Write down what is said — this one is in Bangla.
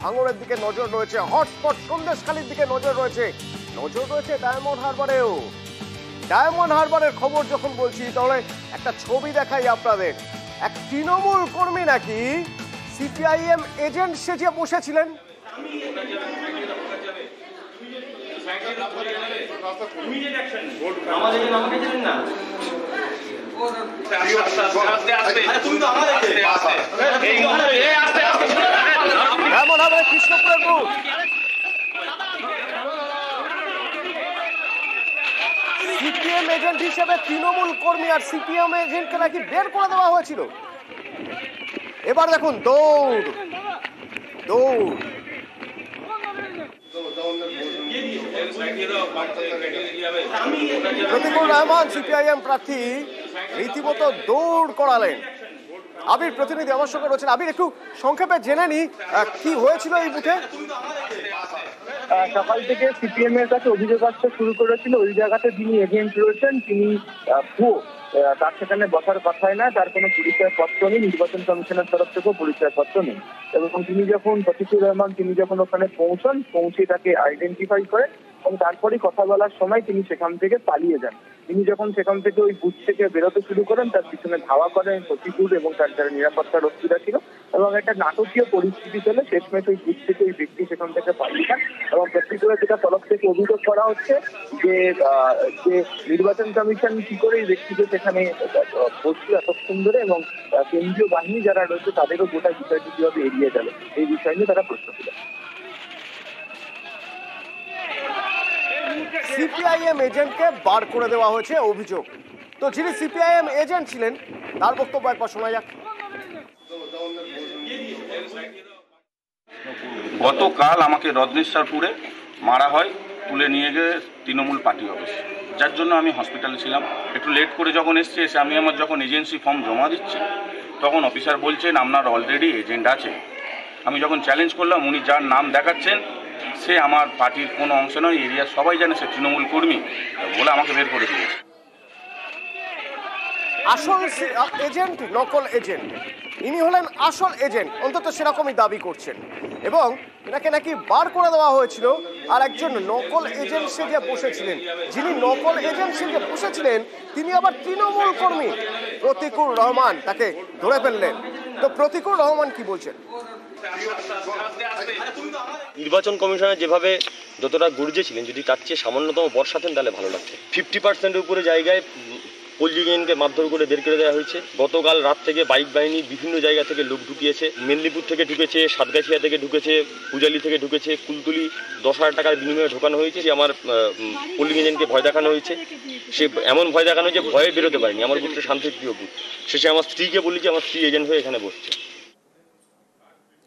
ভাঙড়ের দিকে নজর রয়েছে, হটস্পট সন্দেশখালীর দিকে নজর রয়েছে ডায়মন্ড হারবারেও। ডায়মন্ড হারবারের খবর যখন বলছি তাহলে একটা ছবি দেখাই আপনাদের। এক তৃণমূল কর্মী নাকি সিপিআইএম এজেন্ট সেজে বসেছিলেন। ডায়মন্ড হারবারের কৃষ্ণপুরের বুথ। সিপিএম এজেন্ট হিসেবে তৃণমূল কর্মী আর সিপিএম এজেন্টকে নাকি বের করে দেওয়া হয়েছিল। এবার দেখুন দৌড় দৌড়। প্রতিকুল রহমান সিপিআইএম প্রার্থী রীতিমতো দৌড় করালেন। আবির প্রতিনিধি আমার সঙ্গে রয়েছেন। আবির, একটু সংক্ষেপে জেনে নি কি হয়েছিল এই বুথে। সকাল থেকে সিপিএম এর কাছে অভিযোগ আসতে শুরু করেছিল ওই জায়গাতে যিনি এজেন্ট রয়েছেন তিনি ভুয়ো, তার সেখানে বসার কথাই না, তার কোনো পরিচয়পত্র নেই, নির্বাচন কমিশনের তরফ থেকেও পরিচয়পত্র নেই। এবং তিনি যখন প্রতিকুল রহমান তিনি যখন ওখানে পৌঁছে তাকে আইডেন্টিফাই করে এবং তারপরে কথা বলার সময় তিনি সেখান থেকে পালিয়ে যান। তিনি যখন সেখান থেকে ওই বুথ থেকে বেরোতে শুরু করেন তার পিছনে ধাওয়া করেন প্রতিকুল এবং তার যারা নিরাপত্তা রক্ষীরা ছিল এবং একটা নাটকীয় পরিস্থিতি চলে। শেষমেশ ওই বুথ থেকে ওই ব্যক্তি সেখান থেকে পালিয়ে যান এবং প্রতিকুলের যেটা তরফ থেকে অভিযোগ করা হচ্ছে যে নির্বাচন কমিশন কি করে এই ব্যক্তিকে সেখানে বসছিল এতক্ষণ ধরে এবং কেন্দ্রীয় বাহিনী যারা রয়েছে তাদেরও গোটা বিষয়টি কিভাবে এড়িয়ে গেল এই বিষয় নিয়ে তারা প্রশ্ন ছিল। সিপিআইএম এজেন্টকে বার করে দেওয়া হয়েছে অভিযোগ। তো যিনি সিপিআইএম এজেন্ট ছিলেন তার বক্তব্য একবার শোনা যাক। গতকাল আমাকে রত্নেশ্বরপুরে মারা হয়, তুলে নিয়ে গিয়ে তৃণমূল পার্টি অফিস, যার জন্য আমি হসপিটালে ছিলাম। একটু লেট করে যখন এসে আমি আমার যখন এজেন্সি ফর্ম জমা দিচ্ছি তখন অফিসার বলছেন আপনার অলরেডি এজেন্ট আছে। আমি যখন চ্যালেঞ্জ করলাম উনি যার নাম দেখাচ্ছেন সে আমার পার্টির কোনো অংশ নয়, এরিয়ার সবাই জানে সে তৃণমূল কর্মী বলে আমাকে বের করে দিয়েছে। আসল এজেন্ট নকল এজেন্ট, ইনি হলেন আসল এজেন্ট, অন্তত সেরকমই দাবি করছেন। এবং এনাকে নাকি বার করে দেওয়া হয়েছিল আর একজন নকল এজেন্ট সেজে বসেছিলেন। যিনি নকল এজেন্ট সেজে বসেছিলেন তিনি আবার তৃণমূল কর্মী প্রতিকুল রহমান, তাকে ধরে ফেললেন। তো প্রতিকুল রহমান কি বলছেন? নির্বাচন কমিশনার যেভাবে যতটা গর্জেছিলেন যদি তার চেয়ে সামান্যতম বর্ষাতেন তাহলে ভালো লাগছে। 50% উপরে জায়গায় পল্লীগেনকে মারধর করে বের করে দেওয়া হয়েছে। গতকাল রাত থেকে বাইক বাহিনী বিভিন্ন জায়গা থেকে লোক ঢুকিয়েছে। মেদিনীপুর থেকে ঢুকেছে, সাতগাছিয়া থেকে ঢুকেছে, পূজালি থেকে ঢুকেছে, কুলতুলি 10,000 টাকার বিনিময়ে ঢোকানো হয়েছে। যে আমার পল্লীগেনকে ভয় দেখানো হয়েছে, সে এমন ভয় দেখানো যে ভয়ে বেরোতে পারেনি। আমার বুথটা শান্তিপ্রিয় বুথ। শেষে আমার স্ত্রীকে বলি যে আমার স্ত্রী এজেন্ট হয়ে এখানে বসছে।